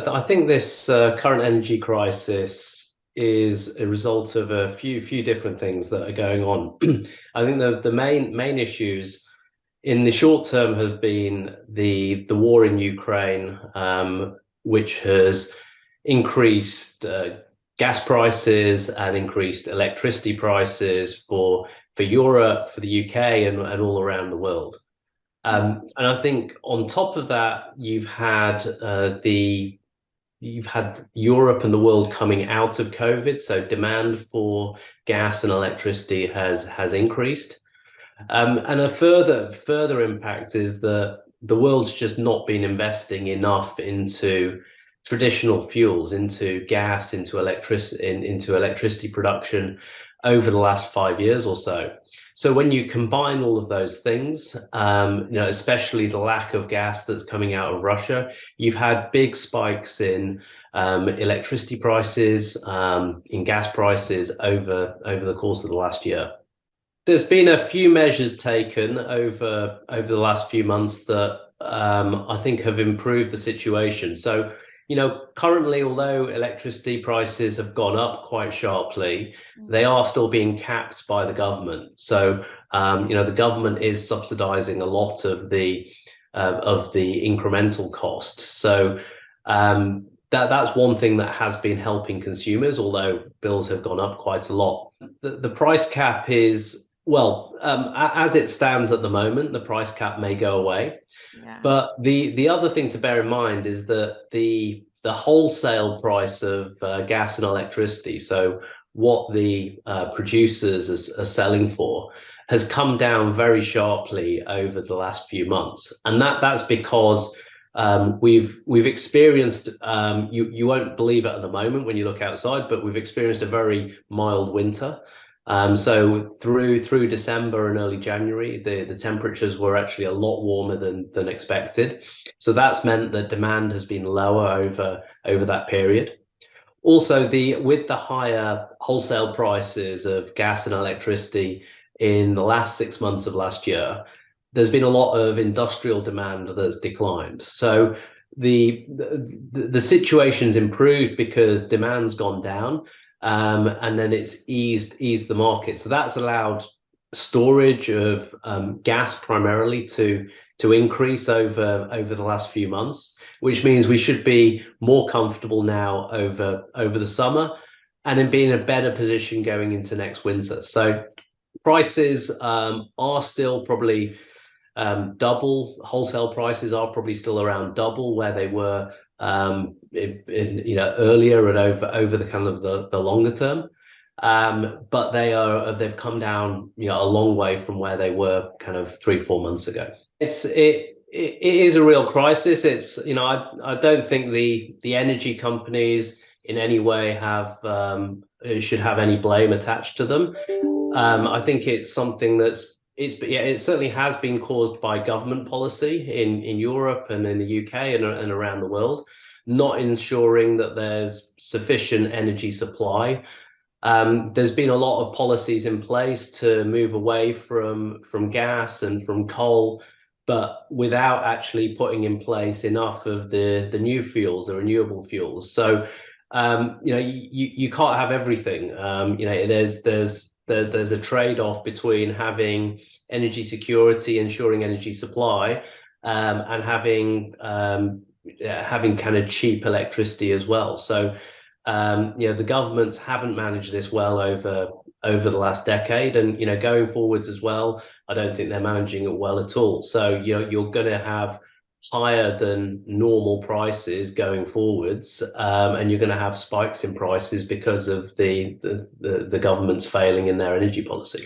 I think this current energy crisis is a result of a few different things that are going on. I think the main issues in the short term have been the war in Ukraine, which has increased gas prices and increased electricity prices for Europe, for the UK, and all around the world. And I think on top of that, you've had Europe and the world coming out of COVID, so demand for gas and electricity has increased. And a further impact is that the world's just not been investing enough into traditional fuels, into gas, into electricity production over the last 5 years or so. So when you combine all of those things, especially the lack of gas that's coming out of Russia, you've had big spikes in electricity prices, in gas prices over the course of the last year. There's been a few measures taken over the last few months that I think have improved the situation. So, currently, although electricity prices have gone up quite sharply, they are still being capped by the government. So, the government is subsidizing a lot of the incremental cost. So, that's one thing that has been helping consumers, although bills have gone up quite a lot. The price cap is, well, as it stands at the moment, the price cap may go away. Yeah. But the other thing to bear in mind is that the wholesale price of gas and electricity, so what the producers are selling for, has come down very sharply over the last few months, and that's because we've experienced, you won't believe it at the moment when you look outside, but we've experienced a very mild winter. So through December and early January, the temperatures were actually a lot warmer than expected. So that's meant that demand has been lower over that period. Also, with the higher wholesale prices of gas and electricity in the last 6 months of last year, there's been a lot of industrial demand that's declined. So the situation's improved because demand's gone down. And then it's eased the market. So that's allowed storage of gas primarily to increase over the last few months, which means we should be more comfortable now over the summer and in being in a better position going into next winter. So prices are still probably double. Wholesale prices are probably still around double where they were earlier and over the kind of the longer term. But they've come down, a long way from where they were kind of 3-4 months ago. It is a real crisis. I don't think the energy companies in any way should have any blame attached to them. I think it's something it certainly has been caused by government policy in Europe and in the UK and around the world, not ensuring that there's sufficient energy supply. There's been a lot of policies in place to move away from gas and from coal, but without actually putting in place enough of the new fuels, the renewable fuels. So, you can't have everything. There's a trade-off between having energy security, ensuring energy supply, and having kind of cheap electricity as well. So, the governments haven't managed this well over the last decade, and going forwards as well, I don't think they're managing it well at all. So, you're going to have higher than normal prices going forwards, and you're going to have spikes in prices because of the government's failing in their energy policy.